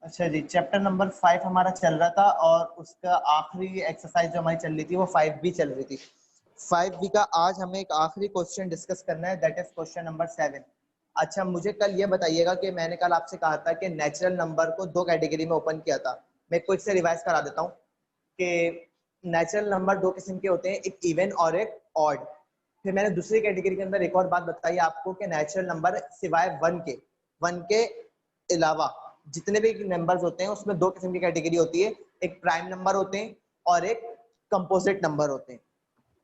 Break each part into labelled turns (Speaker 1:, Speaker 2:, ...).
Speaker 1: अच्छा जी, chapter number 5 हमारा चल रहा था और उसका आखिरी एक्सरसाइज जो हमारी चल रही थी वो 5B चल रही थी। 5B का आज हमें एक आखिरी क्वेश्चन डिस्कस करना है, दैट इज क्वेश्चन नंबर 7। अच्छा, मुझे कल ये बताइएगा कि मैंने कल आपसे कहा था कि नेचुरल नंबर को दो कैटेगरी में ओपन किया था। मैं क्विक से रिवाइज करा देता हूँ कि नेचुरल नंबर दो किस्म के होते हैं, एक इवन और एक ऑड। फिर मैंने दूसरी कैटेगरी के अंदर एक और बात बताई आपको कि नेचुरल नंबर सिवाय वन के अलावा जितने भी नंबर्स होते हैं उसमें दो किस्म की कैटेगरी होती है, एक प्राइम नंबर होते हैं और एक कंपोजिट नंबर होते हैं।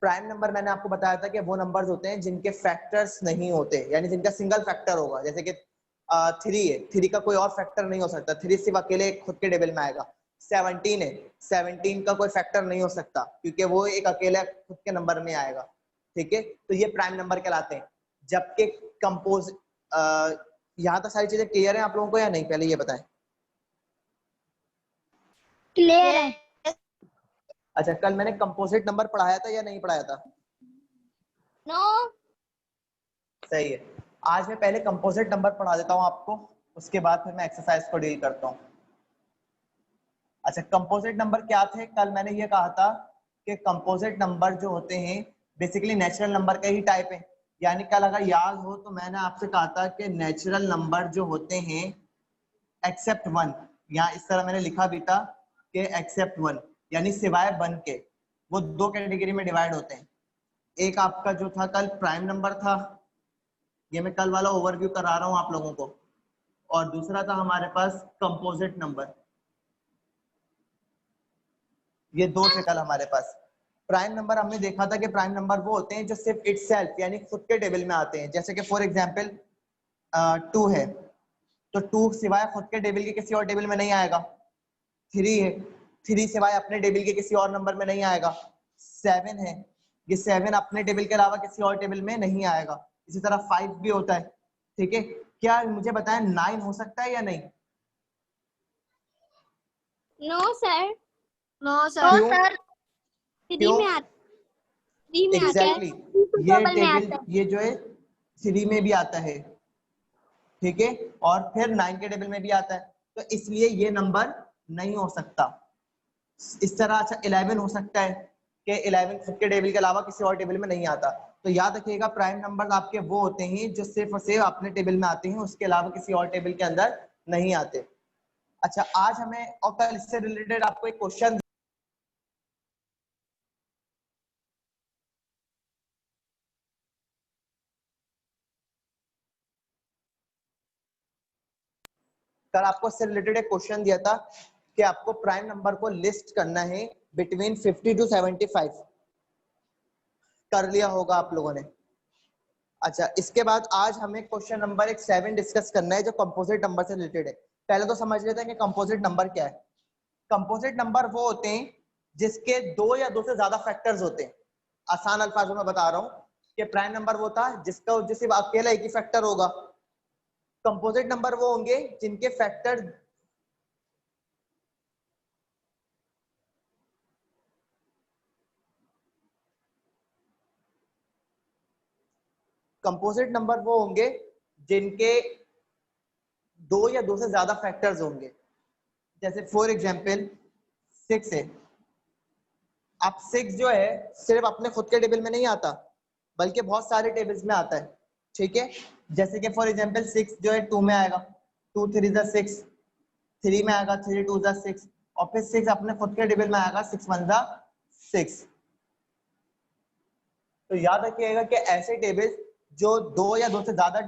Speaker 1: प्राइम नंबर मैंने आपको बताया था कि वो नंबर्स होते हैं जिनके फैक्टर्स नहीं होते, यानी जिनका सिंगल फैक्टर होगा। जैसे कि 3 है, 3 का कोई और फैक्टर नहीं हो सकता, 3 सिर्फ अकेले खुद के टेबल में आएगा। 17 है, 17 का कोई फैक्टर नहीं हो सकता क्योंकि वो एक अकेले खुद के नंबर में आएगा। ठीक है, तो ये प्राइम नंबर कहलाते हैं। जबकि कंपोज यहाँ तक सारी चीजें क्लियर है आप लोगों को या नहीं, पहले ये बताएं।
Speaker 2: क्लियर है।
Speaker 1: अच्छा, कल मैंने कंपोजिट नंबर पढ़ाया था या नहीं पढ़ाया था?
Speaker 2: नो।
Speaker 1: सही है। आज मैं पहले कंपोजिट नंबर पढ़ा देता हूँ आपको, उसके बाद फिर मैं एक्सरसाइज को डील करता हूँ। अच्छा, कंपोजिट नंबर क्या थे? कल मैंने ये कहा था कि कंपोजिट नंबर जो होते हैं बेसिकली नेचुरल नंबर का ही टाइप है। यानी कल अगर याद हो तो मैंने आपसे कहा था कि नेचुरल नंबर जो होते हैं एक्सेप्ट वन, यहाँ इस तरह मैंने लिखा भी था कि एक्सेप्ट वन यानी सिवाय वन के, वो दो कैटेगरी में डिवाइड होते हैं। एक आपका जो था कल प्राइम नंबर था, ये मैं कल वाला ओवरव्यू करा रहा हूँ आप लोगों को, और दूसरा था हमारे पास कंपोजिट नंबर। ये दो थे कल हमारे पास। प्राइम नंबर हमने देखा था कि प्राइम नंबर वो होते हैं जो सिर्फ इटसेल्फ यानी खुद के टेबल में आते हैं। जैसे कि फॉर एग्जांपल 2 है तो 2 सिवाय खुद के टेबल के किसी और टेबल में नहीं आएगा। 3 है, 3 सिवाय अपने टेबल के किसी और नंबर में नहीं आएगा। 7 है, ये 7 अपने टेबल के अलावा किसी और टेबल में नहीं आएगा। इसी तरह 5 भी होता है। ठीक है, क्या मुझे बताएं 9 हो सकता है या नहीं?
Speaker 2: No sir.
Speaker 3: No sir.
Speaker 1: क्यों?
Speaker 2: थ्री में आता, थ्री में आता है।
Speaker 1: एग्जैक्टली, ये टेबल ये जो है 3 में भी आता है। ठीक है, और फिर 9 के टेबल में भी आता है, तो इसलिए ये नंबर नहीं हो सकता। इस तरह अच्छा 11 हो सकता है कि 11 खुद के टेबल के अलावा किसी और टेबल में नहीं आता। तो याद रखिएगा प्राइम नंबर आपके वो होते हैं जो सिर्फ और सिर्फ अपने टेबल में आते हैं, उसके अलावा किसी और टेबल के अंदर नहीं आते। अच्छा, आज हमें और कल इससे रिलेटेड आपको एक क्वेश्चन कल आपको इससे रिलेटेड एक क्वेश्चन दिया था कि आपको प्राइम नंबर को लिस्ट करना है बिटवीन 50 टू 75। कर लिया होगा आप लोगों ने। अच्छा, इसके बाद आज हमें क्वेश्चन नंबर 7 डिस्कस करना है जो कंपोजिट नंबर से रिलेटेड है। पहले तो समझ लेते हैं कि कंपोजिट नंबर क्या है। कंपोजिट नंबर वो होते हैं जिसके दो या दो से ज्यादा फैक्टर्स होते हैं। आसान अल्फाजों में बता रहा हूँ कि प्राइम नंबर वो था जिसका सिर्फ अकेला एक ही फैक्टर होगा। कंपोजिट नंबर वो होंगे जिनके फैक्टर कंपोजिट नंबर वो होंगे जिनके दो या दो से ज्यादा फैक्टर्स होंगे। जैसे फॉर एग्जांपल 6 है। अब 6 जो है सिर्फ अपने खुद के टेबल में नहीं आता बल्कि बहुत सारे टेबल्स में आता है। ठीक है, जैसे कि फॉर एग्जांपल 6 जो है 2 में आएगा, 2 3 जा 6, 3 में आएगा 3 2 जा 6, और फिर 6 अपने खुद के टेबल में आएगा 6 1 जा 6। तो याद रखिएगा कि ऐसे टेबल्स जो दो या दो से ज्यादा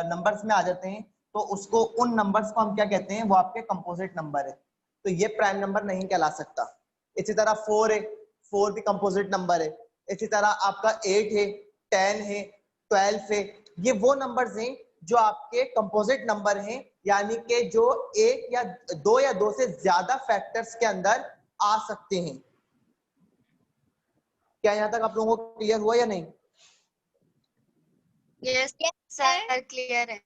Speaker 1: नंबर्स में आ जाते हैं तो उसको उन नंबर्स को हम क्या कहते हैं, वो आपके कंपोजिट नंबर है। तो ये प्राइम नंबर नहीं कहला सकता। इसी तरह 4 है, 4 भी कंपोजिट नंबर है। इसी तरह आपका 8 है, 10 है, 12 है, ये वो नंबर्स हैं जो आपके कंपोजिट नंबर हैं, यानी कि जो एक या दो से ज्यादा फैक्टर्स के अंदर आ सकते हैं। क्या यहाँ तक आप लोगों को क्लियर हुआ या नहीं?
Speaker 3: यस सर, क्लियर है।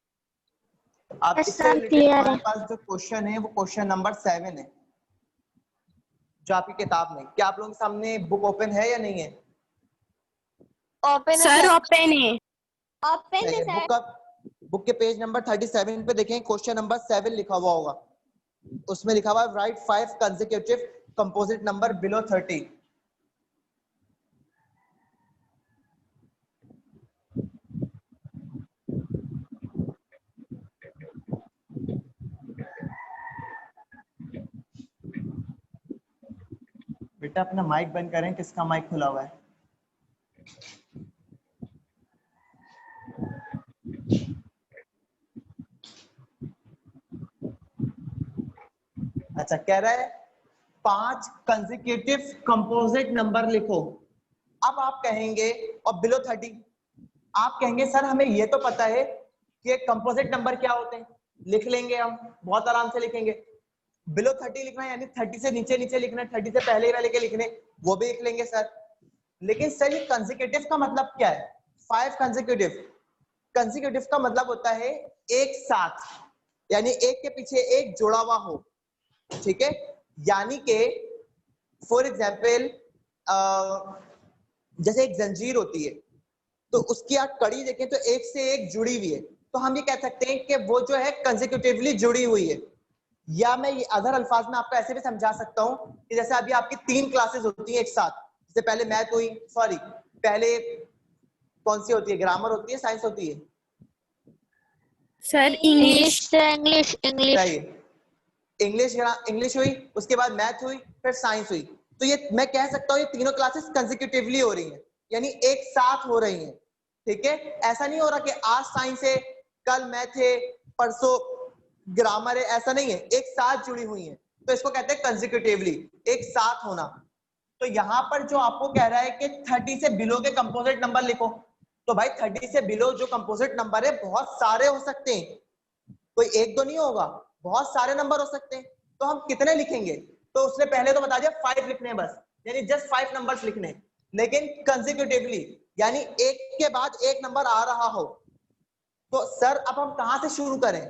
Speaker 1: अब इससे रिलेटेड हमारे पास जो क्वेश्चन है वो क्वेश्चन नंबर 7 है जो आपकी किताब में। क्या आप लोगों के सामने बुक ओपन है या नहीं है?
Speaker 3: ओपन
Speaker 2: सर ओपन है। ओपन है
Speaker 1: बुक
Speaker 2: सर।
Speaker 1: का बुक के पेज नंबर 37 पे देखें, क्वेश्चन नंबर 7 लिखा हुआ होगा। उसमें लिखा हुआ है right 5 consecutive composite number below 30। बेटा अपना माइक बंद करें, किसका माइक खुला हुआ है? अच्छा, कह रहा है 5 कंसेक्यूटिव कंपोजिट नंबर लिखो। अब आप कहेंगे और बिलो 30, आप कहेंगे सर हमें ये तो पता है कि कंपोजिट नंबर क्या होते हैं, लिख लेंगे, हम बहुत आराम से लिखेंगे। बिलो 30 लिखना है यानी 30 से नीचे नीचे लिखना है, 30 से पहले वाले के लिखने, वो भी लिख लेंगे सर। लेकिन सर ये कंसेक्यूटिव का मतलब क्या है? 5 कंसेक्यूटिव, कंसेक्यूटिव का मतलब होता है एक साथ, यानी एक के पीछे एक जुड़ा हुआ हो, ठीक है। यानी कि फॉर एग्जाम्पल जैसे एक जंजीर होती है, तो उसकी आप कड़ी देखें तो एक से एक जुड़ी हुई है, तो हम ये कह सकते हैं कि वो जो है कंसेक्यूटिवली जुड़ी हुई है। या मैं ये अदर अल्फाज में आपको ऐसे भी समझा सकता हूं कि जैसे अभी आपकी 3 क्लासेस होती हैं एक साथ, जैसे पहले मैथ हुई, सॉरी पहले कौन सी होती है, ग्रामर होती है, साइंस होती है?
Speaker 2: सर
Speaker 3: इंग्लिश इंग्लिश इंग्लिश
Speaker 1: सही, इंग्लिश हुई, उसके बाद मैथ हुई, फिर साइंस हुई। तो ये मैं कह सकता हूँ ये तीनों क्लासेस कंसेक्यूटिवली हो रही हैं, यानी एक साथ हो रही हैं, ठीक है। ऐसा नहीं हो रहा कि आज साइंस है, कल मैथ है, परसों ग्रामर है, ऐसा नहीं है, एक साथ जुड़ी हुई हैं, तो इसको कहते हैं कंसेक्यूटिवली, एक साथ होना। तो यहाँ पर जो आपको कह रहा है कि 30 से बिलो के कंपोजिट नंबर लिखो, तो भाई 30 से बिलो जो कंपोजिट नंबर है बहुत सारे हो सकते हैं, कोई एक दो नहीं होगा, बहुत सारे नंबर हो सकते हैं। तो हम कितने लिखेंगे? तो उसने पहले तो बता दिया 5 लिखने हैं बस, यानी जस्ट 5 नंबर्स लिखने हैं, लेकिन कंसेक्यूटिवली यानी एक के बाद एक नंबर आ रहा हो। तो सर अब हम कहां से शुरू करें?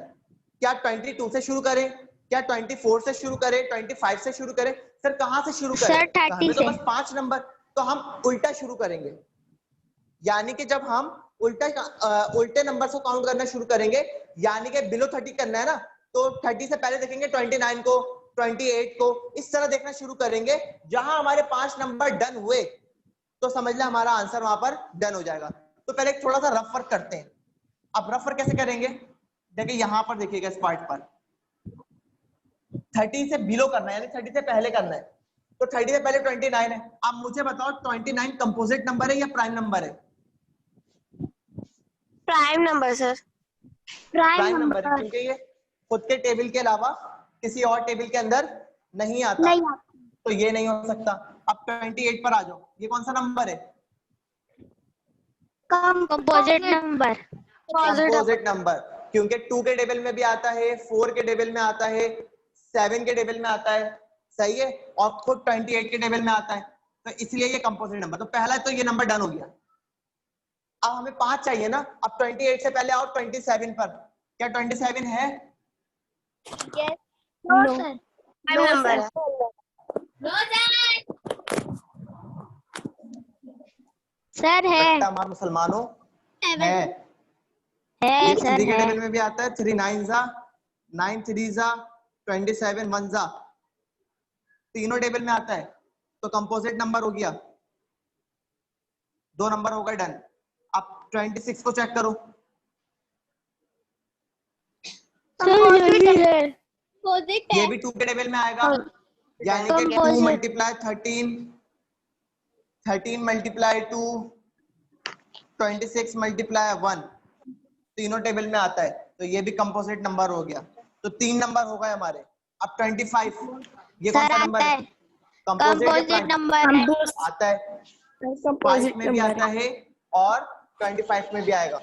Speaker 1: क्या 22 से शुरू करें, क्या 24 से शुरू करें, 25 से शुरू करें? सर कहां से शुरू करें?
Speaker 3: सर
Speaker 1: तो
Speaker 3: 30
Speaker 1: हमें तो
Speaker 3: से
Speaker 1: बस 5 नंबर, तो हम उल्टा शुरू करेंगे, यानी कि जब हम उल्टे नंबर को काउंट करना शुरू करेंगे, यानी कि बिलो 30 करना है ना, तो 30 से पहले देखेंगे 29 को, 28 को, इस तरह देखना शुरू करेंगे। जहां हमारे 5 नंबर डन हुए तो समझ ले हमारा आंसर वहां पर डन हो जाएगा। तो पहले थोड़ा सा रफ वर्क करते हैं। अब रफ वर्क कैसे करेंगे? देखिए यहां पर देखिएगा, इस पार्ट पर 30 से बिलो करना है, यानी 30 से पहले करना है, तो 30 से पहले 29 है। अब मुझे बताओ 29 कंपोजिट नंबर है या प्राइम नंबर है?
Speaker 3: Prime number sir
Speaker 1: prime number है, क्योंकि ये खुद के टेबल के अलावा किसी और टेबल के अंदर नहीं आता, तो ये नहीं हो सकता। अब 28 पर आ जाओ, ये कौन सा नंबर है?
Speaker 2: Composite number.
Speaker 1: कंपोजिट नंबर, क्योंकि 2 के टेबल में भी आता है, 4 के टेबल में आता है, 7 के टेबल में आता है, सही है, और खुद 28 के टेबल में आता है, तो इसलिए ये कंपोजिट नंबर। तो पहला तो ये नंबर डन हो गया। अब हमें 5 चाहिए ना, अब 28 से पहले आओ 27 पर, क्या 27 है?
Speaker 2: No sir.
Speaker 3: प्राइम नंबर है
Speaker 2: सर है
Speaker 1: बट्टा मार मुसलमानों, है। ये 3 के टेबल में भी आता है, 3 9 जा, 9 3 जा, 27 1 जा, तीनों टेबल में आता है, तो कंपोजिट नंबर हो गया, 2 नंबर हो गए डन। अब 26 को चेक करो, ये भी 2 के टेबल में आएगा, यानी कि 2 मल्टीप्लाई 13, 13 मल्टीप्लाई 2, 26 मल्टीप्लाई 1, तीनों टेबल में आता है, तो ये भी कंपोजिट नंबर हो गया। तो 3 नंबर हो गए हमारे। अब 25, ये कौन सा नंबर है? कंपोजिट नंबर आता है, 5 में भी आता है और 25 में भी आएगा।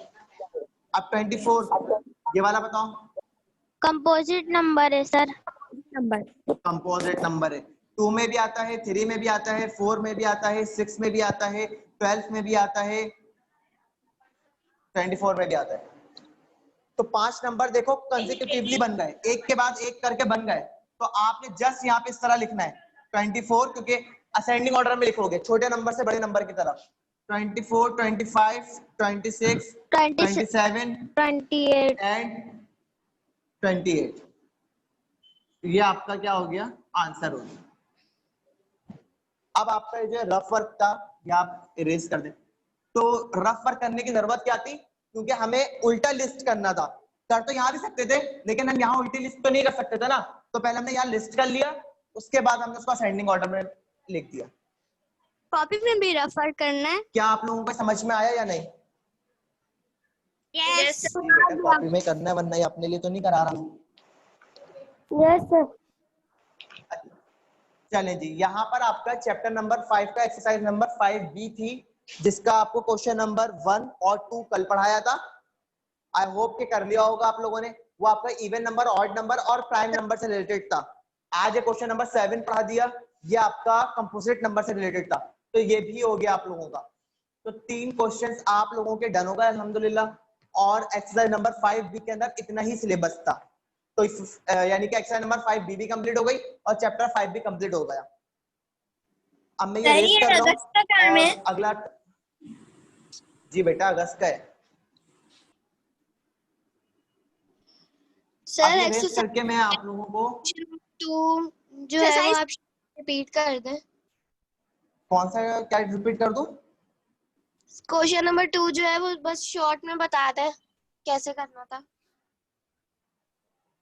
Speaker 1: अब 24, ये वाला बताओ।
Speaker 2: कंपोजिट नंबर है सर।
Speaker 1: कंपोजिट नंबर है, 2 में भी आता है, 3 में भी आता है, 4 में भी आता है, 6 में भी आता है, 12 में भी आता है, 24 में भी आता है। तो 5 नंबर देखो कंसेक्यूटिवली बन गए, एक के बाद एक करके बन गए। तो आपने जस्ट यहाँ पे इस तरह लिखना है 24, क्योंकि असेंडिंग ऑर्डर में लिखोगे, छोटे नंबर से बड़े नंबर की तरफ। 24, 25, 26, 27
Speaker 2: 28
Speaker 1: एंड 28, ये आपका क्या हो गया, आंसर हो गया। अब आपका जो रफ वर्क था ये आप इरेज कर दें। तो रफ वर्क करने की जरूरत क्या थी, क्योंकि हमें उल्टा लिस्ट करना था। कर तो यहाँ भी सकते थे, लेकिन हम यहाँ उल्टी लिस्ट तो नहीं कर सकते थे ना, तो पहले हमने यहाँ लिस्ट कर लिया, उसके बाद हमने उसको असेंडिंग ऑर्डर में लिख दिया।
Speaker 2: कॉपी में भी रेफर करना है।
Speaker 1: क्या आप लोगों को समझ में आया या नहीं?
Speaker 2: यस
Speaker 1: जी बेटा, कॉपी में करना है, वरना ये अपने लिए तो नहीं करा रहा।
Speaker 3: Yes sir.
Speaker 1: चले जी, यहाँ पर आपका चैप्टर नंबर 5 का एक्सरसाइज नंबर 5B थी, जिसका आपको क्वेश्चन नंबर 1 और 2 कल पढ़ाया था। आई होप कि कर लिया होगा आप लोगों ने। वो आपका इवन नंबर, ऑड नंबर और प्राइम नंबर से रिलेटेड था। आज ये क्वेश्चन नंबर 7 पढ़ा दिया, ये आपका कंपोजिट नंबर से रिलेटेड था, तो ये भी हो गया आप लोगों का। तो 3 क्वेश्चंस आप लोगों के डन हो गए अल्हम्दुलिल्लाह। और एक्सरसाइज नंबर 5B के अंदर इतना ही सिलेबस था, तो यानी कि एक्सरसाइज नंबर 5B भी कंप्लीट हो गई और चैप्टर 5 भी कंप्लीट हो गया। अब मैं ये रेस कर रहा हूँ और अगला, जी बेटा अगस्त का है।
Speaker 3: सर
Speaker 1: अब ये रेस
Speaker 3: एक्सरसाइज
Speaker 1: करके मैं आप लोगों को
Speaker 3: 2 जो है वो आप रिपीट कर दें।
Speaker 1: कौन सा क्या रिपीट कर दूं?
Speaker 3: क्वेश्चन नंबर 2 जो है वो बस शॉर्ट में बता दें कैसे करना था।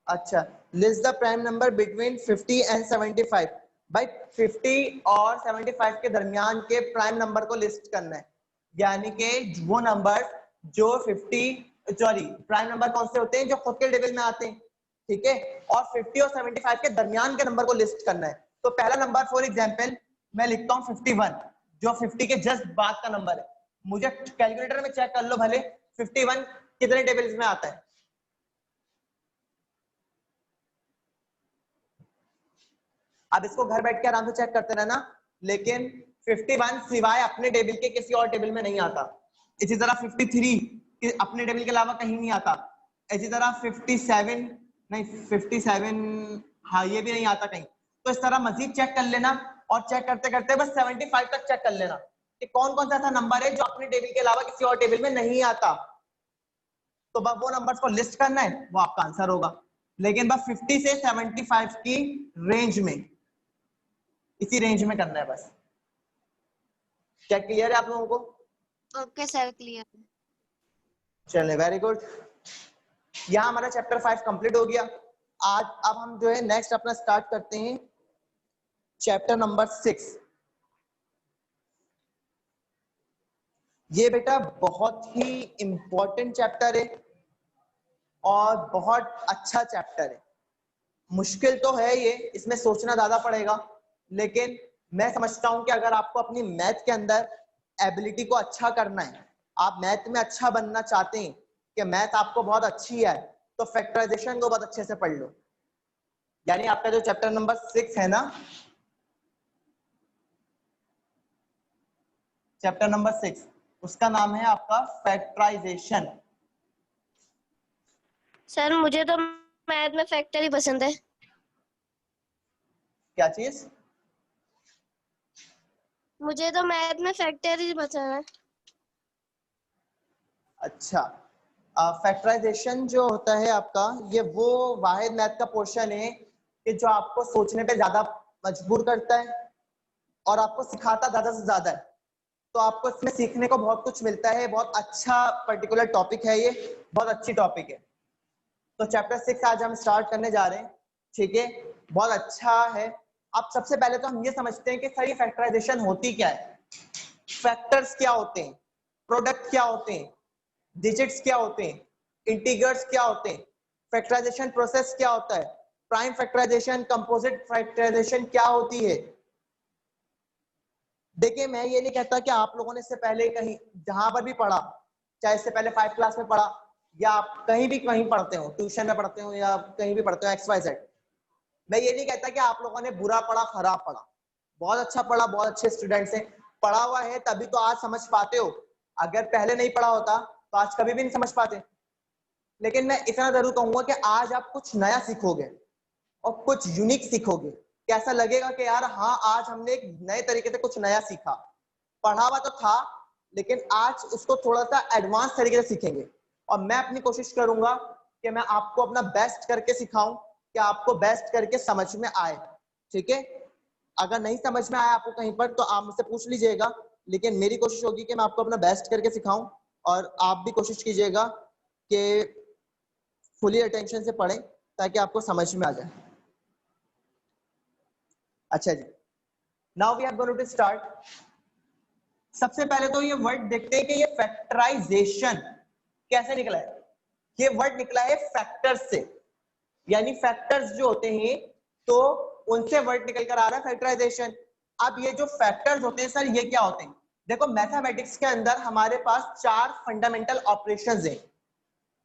Speaker 1: अच्छा, list the prime number between 50 and 75। भाई 50 और 75 के दरमियान के प्राइम नंबर को लिस्ट करना है, यानी कि वो नंबर जो 50 सॉरी प्राइम नंबर कौन से होते हैं जो खुद के टेबल में आते हैं, ठीक है, और 50 और 75 के दरमियान के नंबर को लिस्ट करना है। तो पहला नंबर फॉर एग्जांपल मैं लिखता हूँ 51, जो 50 के जस्ट बाद का नंबर है। मुझे कैलकुलेटर में चेक कर लो भले 51 कितने टेबल्स में आता है। अब इसको घर बैठ के आराम से चेक करते रहना, लेकिन 51 सिवाय अपने टेबल के किसी और टेबल में नहीं आता। इसी तरह 53 अपने टेबल के अलावा कहीं नहीं आता। इसी तरह 57 नहीं, 57 हाँ ये भी नहीं आता कहीं। तो इस तरह मजीद चेक कर लेना, और चेक करते करते बस 75 तक चेक कर लेना कि कौन कौन सा ऐसा नंबर है जो अपने टेबल के अलावा किसी और टेबल में नहीं आता। तो बस वो नंबर्स को लिस्ट करना है, वो आपका आंसर होगा। लेकिन बस 50 से 75 की रेंज में, इसी रेंज में करना है बस। क्या क्लियर है आप लोगों को?
Speaker 3: Okay sir, clear.
Speaker 1: चले, वेरी गुड। यहाँ हमारा चैप्टर 5 कंप्लीट हो गया। आज अब हम जो है नेक्स्ट अपना स्टार्ट करते हैं चैप्टर नंबर 6। ये बेटा बहुत ही इंपॉर्टेंट चैप्टर है और बहुत अच्छा चैप्टर है। मुश्किल तो है ये, इसमें सोचना ज्यादा पड़ेगा, लेकिन मैं समझता हूं कि अगर आपको अपनी मैथ के अंदर एबिलिटी को अच्छा करना है, आप मैथ में अच्छा बनना चाहते हैं कि मैथ आपको बहुत अच्छी है, तो फैक्टराइजेशन को बहुत अच्छे से पढ़ लो। यानी आपका जो चैप्टर नंबर 6 है ना, चैप्टर नंबर 6, उसका नाम है आपका फैक्टराइजेशन।
Speaker 3: सर मुझे तो मैथ में फैक्टर ही पसंद है।
Speaker 1: क्या चीज?
Speaker 3: मुझे तो मैथ में फैक्टर ही पसंद है।
Speaker 1: अच्छा, फैक्टराइजेशन जो होता है आपका, ये वो वाहिद मैथ का पोर्शन है कि जो आपको सोचने पे ज्यादा मजबूर करता है और आपको सिखाता ज्यादा से ज्यादा है। तो आपको इसमें सीखने को बहुत कुछ मिलता है। बहुत अच्छा पर्टिकुलर टॉपिक है ये, बहुत अच्छी टॉपिक है। तो चैप्टर 6 आज हम स्टार्ट करने जा रहे हैं, ठीक है, बहुत अच्छा है। अब सबसे पहले तो हम ये समझते हैं कि सर ये फैक्टराइजेशन होती क्या है, फैक्टर्स क्या होते हैं, प्रोडक्ट क्या होते हैं, डिजिट्स क्या होते हैं, इंटीग्रल्स क्या होते हैं, फैक्टराइजेशन प्रोसेस क्या होता है, प्राइम फैक्टराइजेशन, कंपोजिट फैक्टराइजेशन क्या होती है। देखिए मैं ये नहीं कहता कि आप लोगों ने इससे पहले कहीं जहां पर भी पढ़ा, चाहे इससे पहले 5 क्लास में पढ़ा या आप कहीं भी कहीं पढ़ते हो, ट्यूशन में पढ़ते हो या कहीं भी पढ़ते हो XYZ, मैं ये नहीं कहता कि आप लोगों ने बुरा पढ़ा, खराब पढ़ा, बहुत अच्छा पढ़ा, बहुत अच्छे स्टूडेंट्स हैं, पढ़ा हुआ है तभी तो आज समझ पाते हो। अगर पहले नहीं पढ़ा होता तो आज कभी भी नहीं समझ पाते। लेकिन मैं इतना जरूर कहूंगा कि आज आप कुछ नया सीखोगे और कुछ यूनिक सीखोगे। कैसा लगेगा कि यार हाँ आज हमने एक नए तरीके से कुछ नया सीखा, पढ़ा हुआ तो था लेकिन आज उसको थोड़ा सा एडवांस तरीके से सीखेंगे। और मैं अपनी कोशिश करूंगा कि मैं आपको अपना बेस्ट करके सिखाऊं कि आपको बेस्ट करके समझ में आए, ठीक है। अगर नहीं समझ में आया आपको कहीं पर तो आप मुझसे पूछ लीजिएगा, लेकिन मेरी कोशिश होगी कि मैं आपको अपना बेस्ट करके सिखाऊं और आप भी कोशिश कीजिएगा कि फुली अटेंशन से पढ़ें ताकि आपको समझ में आ जाए। अच्छा जी, now we are going to start. सबसे पहले तो ये वर्ड देखते हैं कि ये फैक्टराइजेशन कैसे निकला है। ये वर्ड निकला है फैक्टर्स से, यानी फैक्टर्स जो होते हैं तो उनसे वर्ड निकल कर आ रहा है फैक्टराइजेशन। अब ये जो फैक्टर्स होते हैं सर, ये क्या होते हैं? देखो मैथमेटिक्स के अंदर हमारे पास 4 फंडामेंटल ऑपरेशंस हैं,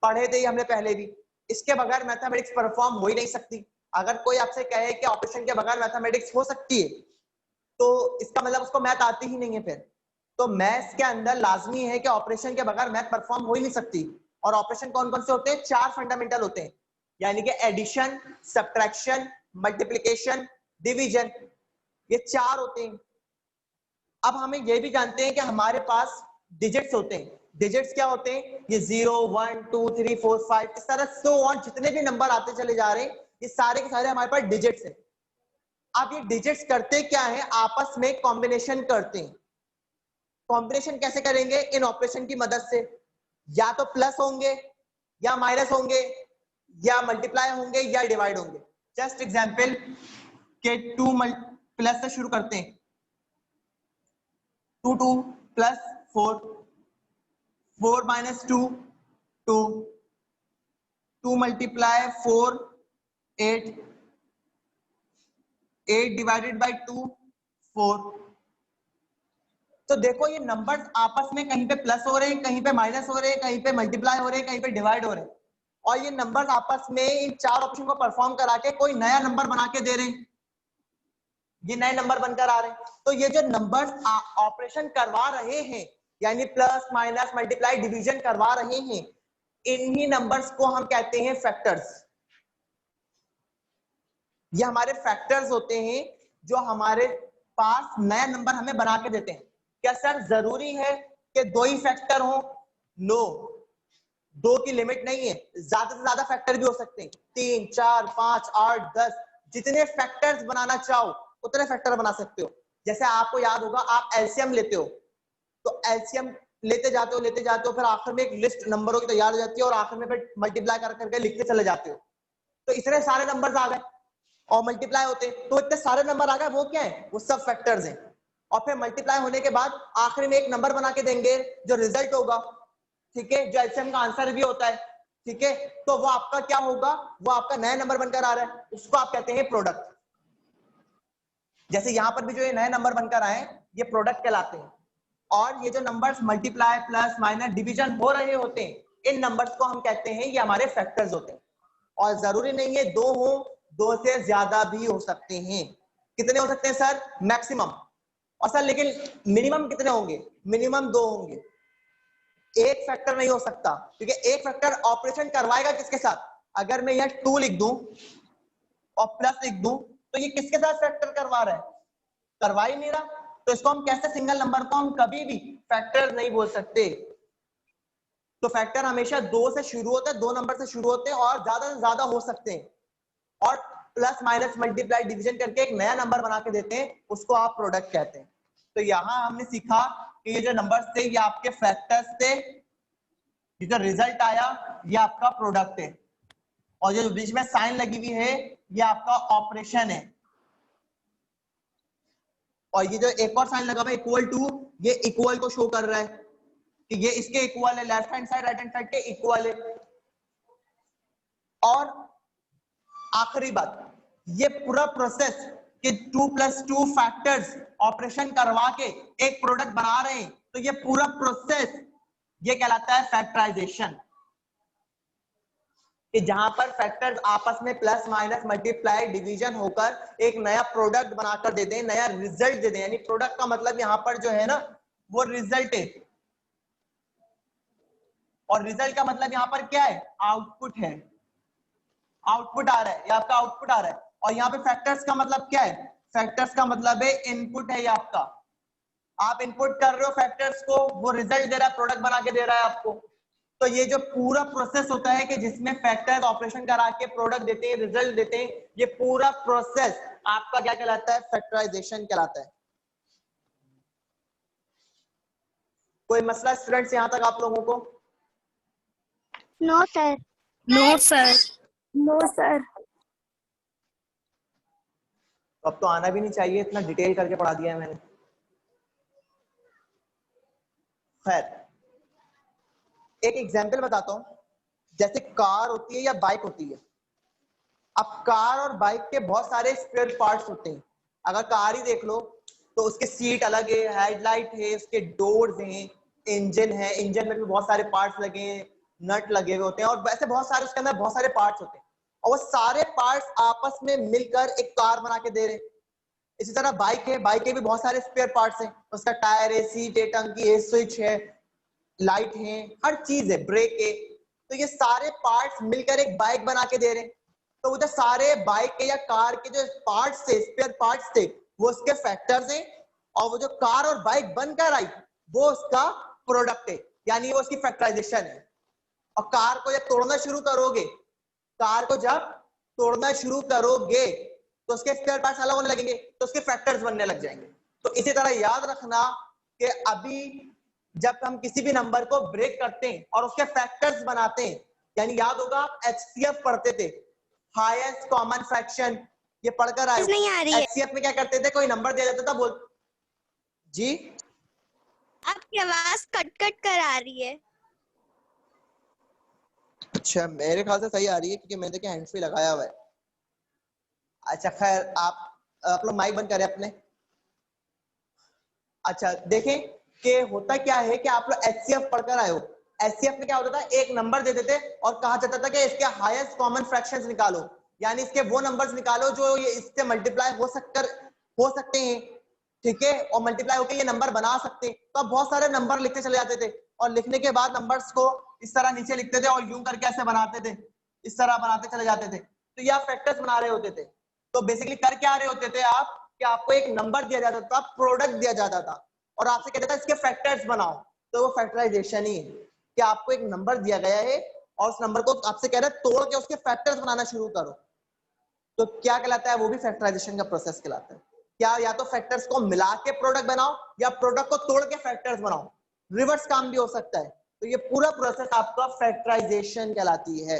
Speaker 1: पढ़े थे हमने पहले भी। इसके बगैर मैथमेटिक्स परफॉर्म हो ही नहीं सकती। अगर कोई आपसे कहे कि ऑपरेशन के बगैर मैथमेटिक्स हो सकती है तो इसका मतलब उसको मैथ आती ही नहीं है। फिर तो मैथ्स के अंदर लाजमी है कि ऑपरेशन के बगैर मैथ परफॉर्म हो ही नहीं सकती। और ऑपरेशन कौन कौन से होते हैं? 4 फंडामेंटल होते हैं, यानी कि एडिशन, सब्ट्रैक्शन, मल्टीप्लिकेशन, डिवीजन, ये 4 होते हैं। अब हमें ये भी जानते हैं कि हमारे पास डिजिट्स होते हैं। डिजिट्स क्या होते हैं? ये 0, 1, 2, 3, 4, 5 इस तरह सो ऑन जितने भी नंबर आते चले जा रहे हैं, ये सारे के सारे हमारे पास डिजिट्स हैं। अब ये डिजिट्स करते क्या है? आपस में कॉम्बिनेशन करते हैं। कॉम्बिनेशन कैसे करेंगे? इन ऑपरेशन की मदद से, या तो प्लस होंगे या माइनस होंगे या मल्टीप्लाई होंगे या डिवाइड होंगे। जस्ट एग्जांपल के 2 प्लस से शुरू करते हैं। 2 2 plus 4, 4 minus 2 2, 2 multiply 4 8, 8 divided by 2 4। तो देखो ये नंबर्स आपस में कहीं पे प्लस हो रहे हैं, कहीं पे माइनस हो रहे हैं, कहीं पे मल्टीप्लाई हो रहे हैं, कहीं पे डिवाइड हो रहे हैं। और ये नंबर्स आपस में इन 4 ऑप्शन को परफॉर्म करा के कोई नया नंबर बना के दे रहे हैं, ये नए नंबर बनकर आ रहे हैं। तो ये जो नंबर्स ऑपरेशन करवा रहे हैं, यानी प्लस माइनस मल्टीप्लाई डिवीजन करवा रहे हैं, इन्हीं नंबर्स को हम कहते हैं फैक्टर्स। ये हमारे फैक्टर्स होते हैं जो हमारे पास नया नंबर हमें बना के देते हैं। क्या सर जरूरी है कि 2 ही फैक्टर हो? नो, 2 की लिमिट नहीं है, ज्यादा से ज्यादा फैक्टर भी हो सकते हैं। 3, 4, 5, 8, 10 जितने फैक्टर्स बनाना चाहो उतने फैक्टर बना सकते हो। जैसे आपको याद होगा, आप एलसीएम लेते हो तो एलसीएम लेते जाते हो, फिर आखिर में एक लिस्ट नंबरों की तैयार हो जाती है और आखिर में फिर मल्टीप्लाई कर करके लिखते चले जाते हो। तो इतने सारे नंबर्स आ गए और मल्टीप्लाई होते, तो इतने सारे नंबर आ गए, वो क्या है? वो सब फैक्टर्स हैं। और फिर मल्टीप्लाई होने के बाद आखिर में एक नंबर बना के देंगे जो रिजल्ट होगा, ठीक है, जो एलसीएम का आंसर भी होता है, ठीक है। तो वो आपका क्या होगा? वो आपका नया नंबर बनकर आ रहा है, उसको आप कहते हैं प्रोडक्ट। जैसे यहां पर भी जो ये नए नंबर बनकर आए ये प्रोडक्ट कहलाते हैं। और ये जो numbers multiply plus minus division हो रहे होते हैं, इन नंबर्स को हम कहते हैं ये हमारे फैक्टर्स होते हैं। और जरूरी नहीं है 2 हो, 2 से ज्यादा भी हो सकते हैं। कितने हो सकते हैं सर? मैक्सिमम। और सर लेकिन मिनिमम कितने होंगे? मिनिमम 2 होंगे, एक फैक्टर नहीं हो सकता, क्योंकि एक फैक्टर ऑपरेशन करवाएगा किसके साथ? अगर मैं यह 2 लिख दूं और प्लस लिख दूं तो ये किसके साथ फैक्टर करवा रहा है? करवा ही नहीं रहा। तो इसको हम कैसे, सिंगल नंबर को हम कभी भी फैक्टर नहीं बोल सकते। तो फैक्टर हमेशा 2 से शुरू होते हैं, 2 नंबर से शुरू होते हैं और ज्यादा से ज्यादा हो सकते हैं। और प्लस माइनस मल्टीप्लाई डिवीजन करके एक नया नंबर बना के देते हैं, उसको आप प्रोडक्ट कहते हैं। तो यहां हमने सीखा कि ये जो नंबर्स थे ये आपके फैक्टर्स थे, ये जो रिजल्ट आया ये आपका प्रोडक्ट है, और जो बीच में साइन लगी हुई है ये आपका ऑपरेशन है। और ये जो एक और साइन लगा हुआ है इक्वल टू, ये इक्वल को शो कर रहा है कि ये इसके इक्वल है, left hand side right hand side के इक्वल है। और आखिरी बात, ये पूरा प्रोसेस कि 2 + 2 फैक्टर्स ऑपरेशन करवा के एक प्रोडक्ट बना रहे हैं, तो ये पूरा प्रोसेस ये कहलाता है फैक्टराइजेशन। कि जहां पर फैक्टर्स आपस में प्लस माइनस मल्टीप्लाई डिवीजन होकर एक नया प्रोडक्ट बनाकर देते हैं, नया रिजल्ट देते हैं। यानी प्रोडक्ट का मतलब यहां पर जो है ना वो रिजल्ट है, और रिजल्ट का मतलब यहां पर क्या है? आउटपुट है। आउटपुट आ रहा है, ये आपका आउटपुट आ रहा है। और यहाँ पे फैक्टर्स का मतलब क्या है? फैक्टर्स का मतलब है इनपुट है ये आपका। आप इनपुट कर रहे हो फैक्टर्स को, वो रिजल्ट दे रहा है, प्रोडक्ट बना के दे रहा है आपको। तो ये जो पूरा प्रोसेस होता है कि जिसमें फैक्टर ऑपरेशन करा के प्रोडक्ट देते हैं, रिजल्ट देते हैं, ये पूरा प्रोसेस आपका क्या कहलाता है? फैक्टराइजेशन कहलाता है। कोई मसला स्टूडेंट्स यहां तक आप लोगों को?
Speaker 2: No sir.
Speaker 4: No sir.
Speaker 2: No sir.
Speaker 1: अब तो आना भी नहीं चाहिए, इतना डिटेल करके पढ़ा दिया है मैंने। खैर, एक एग्जांपल बताता हूं। जैसे कार होती है या बाइक होती है। अब कार और बाइक के बहुत सारे स्पेयर पार्ट्स होते हैं। अगर कार ही देख लो तो उसके सीट अलग है, हेडलाइट है, उसके डोर्स हैं, इंजन है, इंजन में भी बहुत सारे पार्ट्स लगे हैं, नट लगे हुए होते हैं, और वैसे बहुत सारे उसके अंदर बहुत सारे पार्ट्स होते हैं, और वो सारे पार्ट्स आपस में मिलकर एक कार बना के दे रहे हैं। इसी तरह बाइक है, बाइक के भी बहुत सारे स्पेयर पार्ट्स हैं, उसका टायर है, सीट है, टंकी है, स्विच है, लाइट है, हर चीज है, ब्रेक है। तो ये सारे पार्ट्स मिलकर एक बाइक बना के दे रहे हैं। तो वो जो सारे बाइक के या कार के जो पार्ट्स थे, स्पेयर पार्ट्स थे, वो उसके फैक्टर्स हैं, और वो जो कार और बाइक बनकर आई वो उसका प्रोडक्ट है, यानी वो उसकी फैक्टराइजेशन है। और कार को जब तोड़ना शुरू करोगे, कार को जब तोड़ना शुरू करोगे तो उसके स्पेयर पार्ट्स अलग होने लगेंगे, तो उसके फैक्टर्स बनने लग जाएंगे। तो इसी तरह याद रखना कि अभी जब हम किसी भी नंबर को ब्रेक करते हैं और उसके फैक्टर्स बनाते हैं, यानी याद होगा आप एचसीएफ पढ़ते थे, हाईएस्ट कॉमन फ्रैक्शन, ये पढ़कर आए।
Speaker 2: नहीं आ रही है।
Speaker 1: एचसीएफ में क्या करते थे? कोई नंबर दिया जाता था, बोल जी,
Speaker 2: आपकी आवाज कट कट कर आ रही है।
Speaker 1: अच्छा मेरे ख्याल से सही आ रही है क्योंकि मैंने क्या हैंड फ्री लगाया हुआ है। अच्छा खैर, आप लोग माइक बंद करें अपने। अच्छा देखें कि होता क्या है कि आप लोग एचसीएफ पढ़कर आए हो। एचसीएफ में क्या होता था? एक नंबर देते थे और कहा जाता था कि इसके हाईएस्ट कॉमन फ्रैक्शंस निकालो, यानी इसके वो नंबर्स निकालो जो ये इससे मल्टीप्लाई हो सकते हैं, ठीक है, और मल्टीप्लाई होकर ये नंबर बना सकते हैं। तो आप बहुत सारे नंबर लिखते चले जाते थे, और लिखने के बाद नंबर्स को इस तरह नीचे लिखते थे और यूं करके ऐसे बनाते थे, इस तरह बनाते चले जाते थे। तो ये आप फैक्टर्स बना रहे होते थे। तो बेसिकली कर क्या रहे होते थे आप कि आपको एक नंबर दिया जाता था, प्रोडक्ट दिया जाता था, और आपसे कहता था इसके फैक्टर्स बनाओ। तो वो फैक्टराइजेशन ही है कि आपको एक नंबर दिया गया है और उस नंबर को आपसे कह रहा है तोड़ के उसके फैक्टर्स बनाना शुरू करो। तो क्या कहलाता है? वो भी फैक्टराइजेशन का प्रोसेस कहलाता है। क्या या तो फैक्टर्स को मिला के प्रोडक्ट बनाओ या प्रोडक्ट को तोड़ के फैक्टर्स बनाओ, रिवर्स काम भी हो सकता है। तो ये पूरा प्रोसेस आपका फैक्टराइजेशन कहलाती है।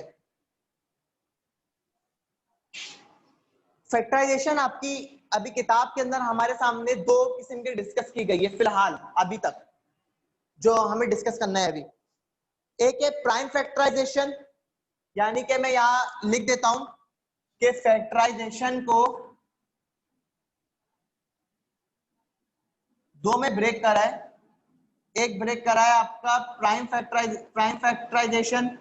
Speaker 1: फैक्टराइजेशन आपकी अभी किताब के अंदर हमारे सामने दो किस्म की डिस्कस की गई है फिलहाल अभी तक, जो हमें डिस्कस करना है अभी। एक है प्राइम फैक्टराइजेशन, यानी कि मैं यहां लिख देता हूं कि फैक्टराइजेशन को दो में ब्रेक करा है। एक ब्रेक करा है आपका प्राइम फैक्टराइजेशन,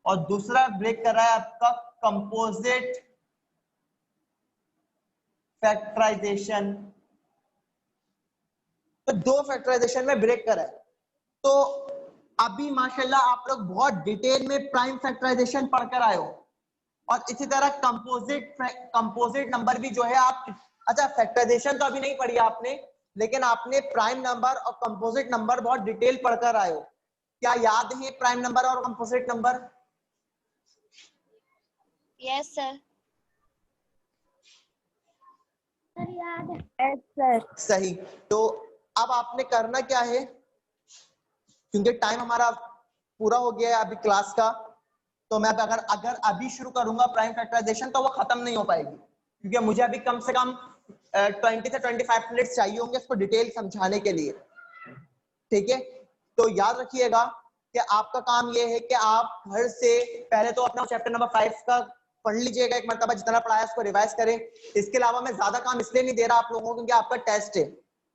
Speaker 1: और दूसरा ब्रेक करा है आपका कंपोजिट फैक्टराइजेशन। तो दो फैक्टराइजेशन में ब्रेक करा है। तो अभी माशाल्लाह आप लोग बहुत डिटेल में प्राइम फैक्टराइजेशन पढ़कर आए हो, और इसी तरह कंपोजिट नंबर भी जो है आप, अच्छा फैक्टराइजेशन तो अभी नहीं पढ़ी आपने, लेकिन आपने प्राइम नंबर और कंपोजिट नंबर बहुत डिटेल पढ़कर आए हो। क्या याद है प्राइम नंबर और कंपोजिट नंबर?
Speaker 3: Yes sir.
Speaker 2: याद है सर।
Speaker 1: सही। तो अब आपने करना क्या है, क्योंकि टाइम हमारा पूरा हो गया है अभी क्लास का, तो मैं अगर अभी शुरू करूंगा प्राइम फैक्टराइजेशन तो वो खत्म नहीं हो पाएगी, क्योंकि मुझे अभी कम से कम 20 से 25 मिनट्स चाहिए होंगे इसको डिटेल समझाने के लिए, ठीक है। तो याद रखिएगा कि आपका काम ये है कि आप घर से पहले तो अपना चैप्टर नंबर 5 का पढ़ लीजिएगा, एक मरतबा जितना पढ़ाया उसको रिवाइज करें। इसके अलावा मैं ज्यादा काम इसलिए नहीं दे रहा आप लोगों को क्योंकि आपका टेस्ट है,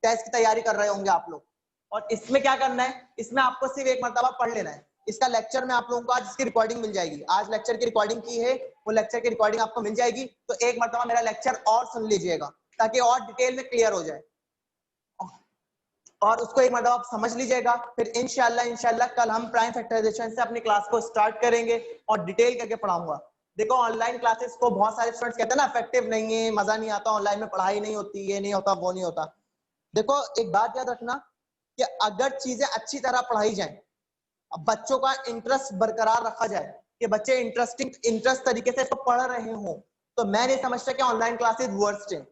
Speaker 1: टेस्ट की तैयारी कर रहे होंगे आप लोग, और इसमें क्या करना है, इसमें आपको सिर्फ एक मरतबा पढ़ लेना है। इसका लेक्चर में आप लोगों को आज इसकी रिकॉर्डिंग मिल जाएगी, आज लेक्चर की रिकॉर्डिंग की है, वो लेक्चर की रिकॉर्डिंग आपको मिल जाएगी। तो एक मरतबा मेरा लेक्चर और सुन लीजिएगा ताकि और डिटेल में क्लियर हो जाए, और उसको एक मतलब आप समझ लीजिएगा। फिर इंशाल्लाह कल हम प्राइम फैक्टराइजेशन से अपनी क्लास को स्टार्ट करेंगे और डिटेल करके पढ़ाऊंगा। देखो ऑनलाइन क्लासेस को बहुत सारे स्टूडेंट्स कहते हैं ना इफेक्टिव नहीं है, मजा नहीं आता, ऑनलाइन में पढ़ाई नहीं होती, ये नहीं होता वो नहीं होता। देखो एक बात याद रखना कि अगर चीजें अच्छी तरह पढ़ाई जाए, बच्चों का इंटरेस्ट बरकरार रखा जाए कि बच्चे इंटरेस्ट तरीके से इसको पढ़ रहे हो, तो मैं नहीं समझता कि ऑनलाइन क्लासेस वर्स्ट है।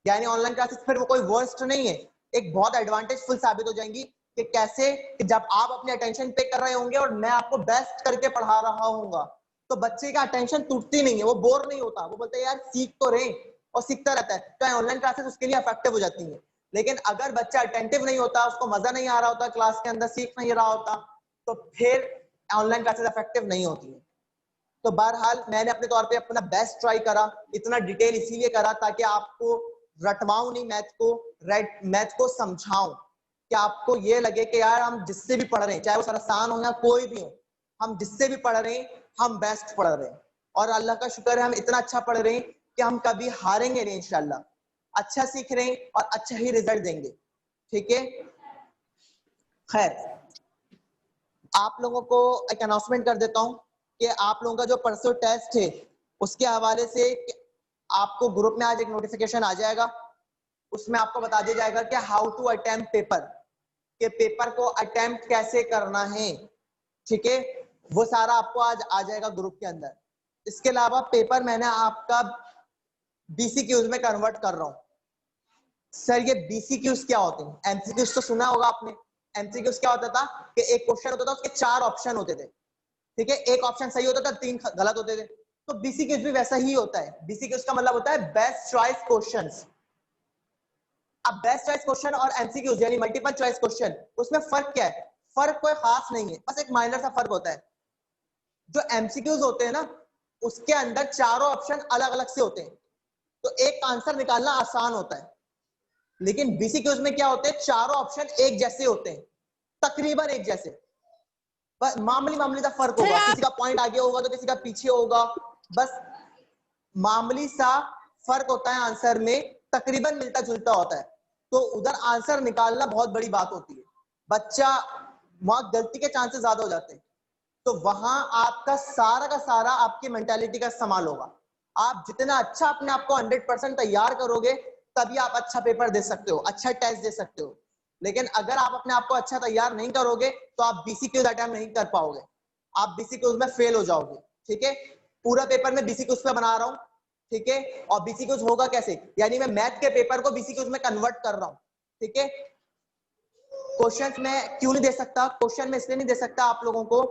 Speaker 1: यानी ऑनलाइन क्लासेस फिर वो कोई वर्स्ट नहीं है, एक बहुत एडवांटेजफुल साबित हो जाएंगी कि कैसे कि जब आप अपने अटेंशन पे कर रहे होंगे और मैं आपको बेस्ट करके पढ़ा रहा हूँगा, तो बच्चे का अटेंशन टूटती नहीं है, वो बोर नहीं होता, वो बोलते हैं यार सीख तो रहे और सीखता रहता है। तो ऑनलाइन क्लासेस उसके लिए इफेक्टिव हो जाती है। लेकिन अगर बच्चा अटेंटिव नहीं होता, उसको मजा नहीं आ रहा होता, क्लास के अंदर सीख नहीं रहा होता, तो फिर ऑनलाइन क्लासेस इफेक्टिव नहीं होती है। तो बहरहाल मैंने अपने तौर पे अपना बेस्ट ट्राई करा, इतना डिटेल इसीलिए करा ताकि आपको रटवाऊं नहीं मैथ को समझाऊं कि आपको ये लगे कि यार हम जिससे भी पढ़ रहे हैं, चाहे वो सरसान हो या कोई भी हो, हम जिससे भी पढ़ रहे हैं हम बेस्ट पढ़ रहे हैं। और अल्लाह का शुक्र है हम इतना अच्छा पढ़ रहे हैं कि हम कभी हारेंगे नहीं इंशाल्लाह। अच्छा सीख रहे हैं और अच्छा ही रिजल्ट देंगे। ठीक है, खैर आप लोगों को एक अनाउंसमेंट कर देता हूं कि आप लोगों का जो परसों टेस्ट है उसके हवाले से आपको ग्रुप में आज एक नोटिफिकेशन आ जाएगा, उसमें आपको बता दिया जाएगा कि हाउ टू अटेम्प्ट पेपर, के पेपर को अटेम्प्ट कैसे करना है। ठीक है, वो सारा आपको आज आ जाएगा ग्रुप के अंदर। इसके अलावा पेपर मैंने आपका बीसीक्यूज में कन्वर्ट कर रहा हूं। सर ये बीसीक्यूज क्या होते हैं? एमसीक्यूज तो सुना होगा आपने। एमसीक्यूज क्या होता था कि एक क्वेश्चन होता था, उसके 4 ऑप्शन होते थे। ठीक है, एक ऑप्शन सही होता था, 3 गलत होते थे। तो बीसीक्यूज भी वैसा ही होता है। बीसीक्यूज का मतलब होता है बेस्ट चॉइस क्वेश्चंस। अब बेस्ट चॉइस क्वेश्चन और एमसीक्यूज यानी मल्टीपल चॉइस क्वेश्चन, उसमें फर्क क्या है? फर्क कोई खास नहीं है, बस एक माइनर सा फर्क होता है। जो एमसीक्यूज होते हैं ना, उसके अंदर चारों ऑप्शन अलग अलग से होते हैं, तो एक आंसर निकालना आसान होता है। लेकिन बीसीक्यूज में क्या होते हैं? चारों ऑप्शन एक जैसे होते हैं, तकरीबन एक जैसे, बस मामूली सा फर्क होगा, किसी का पॉइंट आगे होगा तो किसी का पीछे होगा, बस मामूली सा फर्क होता है आंसर में, तकरीबन मिलता जुलता होता है। तो उधर आंसर निकालना बहुत बड़ी बात होती है, बच्चा वहां गलती के चांसेस ज्यादा हो जाते हैं। तो वहां आपका सारा का सारा आपकी मेंटालिटी का इस्तेमाल होगा। आप जितना अच्छा अपने आप को 100% तैयार करोगे, तभी आप अच्छा पेपर दे सकते हो, अच्छा टेस्ट दे सकते हो। लेकिन अगर आप अपने आप को अच्छा तैयार नहीं करोगे तो आप बीसीक्यूज अटेम्प्ट नहीं कर पाओगे, आप बीसीक्यूज में फेल हो जाओगे। ठीक है, पूरा पेपर में बीसीक्यूज पे बना रहा हूँ। ठीक है, और बीसीक्यूज होगा कैसे, यानी मैं मैथ के पेपर को बीसीक्यूज में कन्वर्ट कर रहा हूँ। ठीक है, क्वेश्चंस में क्यों नहीं दे सकता? क्वेश्चन में इसलिए नहीं दे सकता आप लोगों को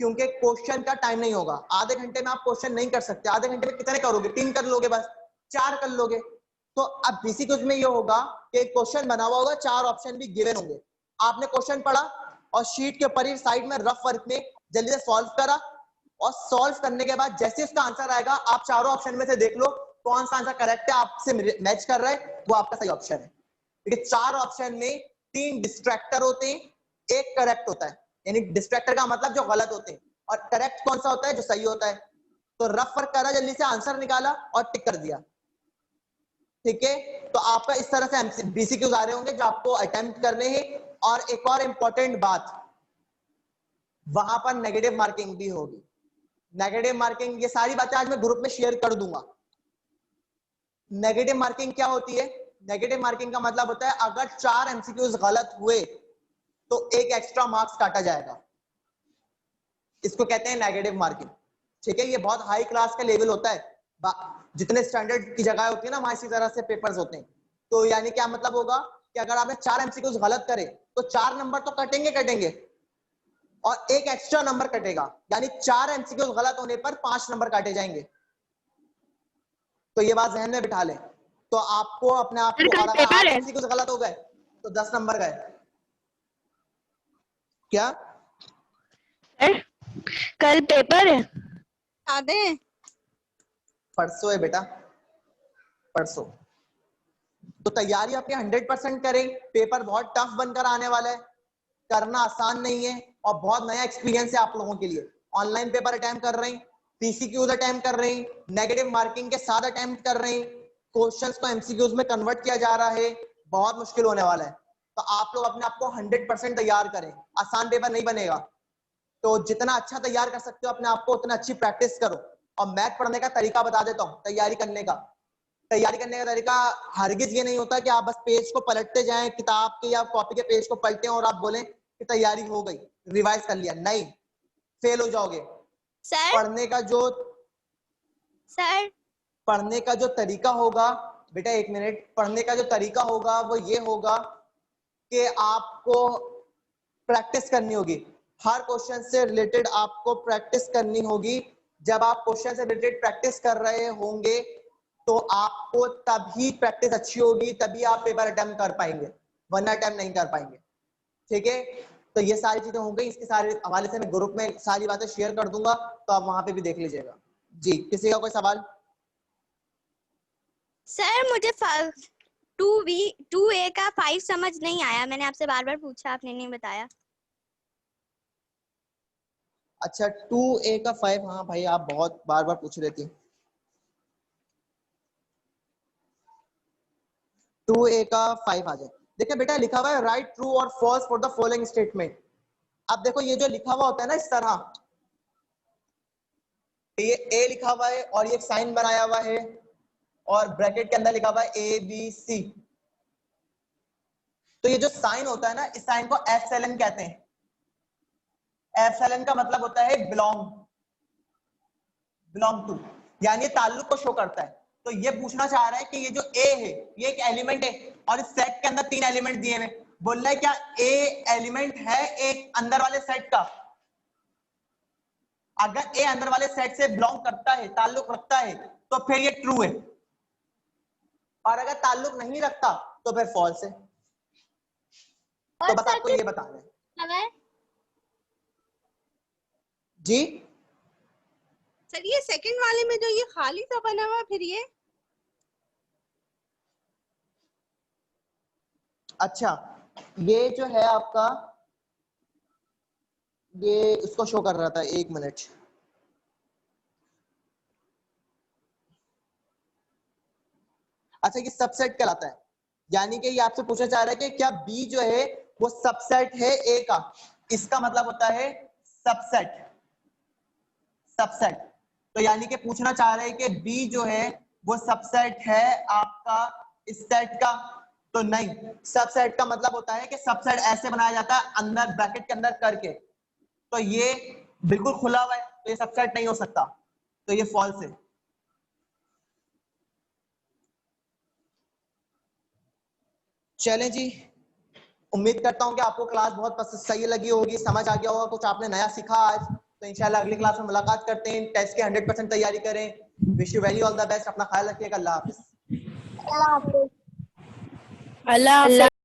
Speaker 1: क्योंकि क्वेश्चन का टाइम नहीं होगा। आधे घंटे में आप क्वेश्चन नहीं कर सकते। आधे घंटे में कितने करोगे? 3 कर लोगे, बस 4 कर लोगे। तो अब बीसीक्यूज में ये होगा कि क्वेश्चन बना हुआ होगा, 4 ऑप्शन भी गिवन होंगे। आपने क्वेश्चन पढ़ा और शीट के ऊपर ही साइड में रफ वर्क में जल्दी से सॉल्व करा, और सॉल्व करने के बाद जैसे उसका आंसर आएगा आप चारों ऑप्शन में से देख लो कौन सा आंसर करेक्ट है, आपसे मैच कर रहा है, वो आपका सही ऑप्शन है। क्योंकि 4 ऑप्शन में 3 डिस्ट्रैक्टर होते हैं, एक करेक्ट होता है। यानी डिस्ट्रैक्टर का मतलब जो गलत होते हैं, और करेक्ट कौन सा होता है? जो सही होता है। तो रफ वर्क करा, जल्दी से आंसर निकाला और टिक कर दिया। ठीक है, तो आपका इस तरह से बीसीक्यूज आ रहे होंगे जो आपको अटेम्प्ट करने हैं। और एक और इंपॉर्टेंट बात, वहां पर नेगेटिव मार्किंग भी होगी। नेगेटिव मार्किंग, ये सारी बातें आज मैं ग्रुप में शेयर कर दूंगा। नेगेटिव मार्किंग क्या होती है? नेगेटिव मार्किंग का मतलब होता है अगर 4 एमसीक्यूज गलत हुए तो 1 एक्स्ट्रा मार्क्स काटा जाएगा, इसको कहते हैं नेगेटिव मार्किंग। ठीक है, ये बहुत हाई क्लास का लेवल होता है, जितने स्टैंडर्ड की जगह होती है ना वहां इसी तरह से पेपर्स होते हैं। तो यानी क्या मतलब होगा कि अगर आपने 4 एमसीक्यूज गलत करे तो 4 नंबर तो कटेंगे और 1 एक्स्ट्रा नंबर कटेगा, यानी 4 एमसीक्यूज गलत होने पर 5 नंबर काटे जाएंगे। तो ये बात जहन में बिठा लें। तो आपको अपने आप को, और अगर 8 एमसीक्यूज गलत हो गए तो 10 नंबर गए। क्या
Speaker 3: कल पेपर है?
Speaker 2: आधे
Speaker 1: परसों है बेटा, परसों। तो तैयारी अपनी 100% करें। पेपर बहुत टफ बनकर आने वाला है, करना आसान नहीं है, और बहुत नया एक्सपीरियंस है आप लोगों के लिए। ऑनलाइन पेपर अटेम्प्ट कर रहे हैं, पीसीक्यूज अटेम्प्ट कर रहे हैं, नेगेटिव मार्किंग के साथ अटेम्प्ट कर रहे हैं, क्वेश्चंस को एमसीक्यूज में कन्वर्ट किया जा रहा है, बहुत मुश्किल होने वाला है। तो आप लोग अपने आप को 100% तैयार करें, आसान पेपर नहीं बनेगा। तो जितना अच्छा तैयार कर सकते हो अपने आप को, उतना अच्छी प्रैक्टिस करो। और मैथ पढ़ने का तरीका बता देता हूँ तैयारी करने का। तैयारी करने का तरीका हरगिज ये नहीं होता कि आप बस पेज को पलटते जाएं, किताब के या कॉपी के पेज को पलटें और आप बोलें कि तैयारी हो गई, रिवाइज कर लिया। नहीं, फेल हो जाओगे।
Speaker 3: सर
Speaker 1: पढ़ने का जो तरीका होगा बेटा, एक मिनट, पढ़ने का जो तरीका होगा वो ये होगा कि आपको प्रैक्टिस करनी होगी। हर क्वेश्चन से रिलेटेड आपको प्रैक्टिस करनी होगी। जब आप क्वेश्चन से रिलेटेड प्रैक्टिस कर रहे होंगे तो आपको तभी प्रैक्टिस अच्छी होगी, तभी आप पेपर अटेम्प्ट कर पाएंगे, वरना अटेम्प्ट नहीं कर पाएंगे। ठीक है, तो ये सारी चीजें हो गई। इसके सारे हवाले से मैं ग्रुप में सारी बातें शेयर कर दूंगा, तो आप वहां पे भी देख लीजिएगा। जी, किसी का कोई सवाल?
Speaker 2: सर मुझे 2A का 5 समझ नहीं आया, मैंने आपसे बार बार पूछा, आपने नहीं बताया।
Speaker 1: अच्छा, 2A का 5, हाँ भाई आप बहुत बार बार पूछ रहे थे। 2A का 5 आ जाए। देखिए बेटा, लिखा हुआ है राइट ट्रू और false for the following statement. अब देखो ये जो लिखा हुआ होता है ना इस तरह, ये ए लिखा हुआ है और ये एक साइन बनाया हुआ है और ब्रैकेट के अंदर लिखा हुआ है ABC। तो ये जो साइन होता है ना, इस साइन को एप्सिलॉन कहते हैं। एप्सिलॉन का मतलब होता है बिलोंग टू, यानी ताल्लुक को शो करता है। तो ये पूछना चाह रहा है कि ये जो ए है ये एक एलिमेंट है और इस सेट के अंदर 3 एलिमेंट दिए हुए, बोल रहा है क्या ए एलिमेंट है एक अंदर वाले सेट का? अगर ए अंदर वाले सेट से बिलोंग करता है, ताल्लुक रखता है, तो फिर ये ट्रू है, और अगर ताल्लुक नहीं रखता तो फिर फॉल्स है। तो बस आपको ये बताना है। जी
Speaker 4: सर ये सेकंड वाले में जो ये खाली सा बना हुआ, फिर ये
Speaker 1: अच्छा, ये जो है आपका, ये उसको शो कर रहा था, एक मिनट। अच्छा, ये सबसेट कहलाता है, यानी कि ये आपसे पूछना चाह रहा है कि क्या बी जो है वो सबसेट है ए का। इसका मतलब होता है सबसेट। तो यानी कि पूछना चाह रहे हैं कि बी जो है वो सबसेट है आपका इस सेट का, तो नहीं। सबसेट का मतलब होता है कि सबसेट ऐसे बनाया जाता है अंदर ब्रैकेट के अंदर करके, तो ये बिल्कुल खुला हुआ है, तो ये सबसेट नहीं हो सकता, तो ये फॉल्स है। चलें जी, उम्मीद करता हूं कि आपको क्लास बहुत सही लगी होगी, समझ आ गया होगा, कुछ आपने नया सीखा आज। तो इंशाल्लाह अगली क्लास में मुलाकात करते हैं। टेस्ट की 100% तैयारी करें। Wish you very all the best. अपना ख्याल रखिएगा। अल्लाह हाफिज।
Speaker 3: अल्लाह हाफिज।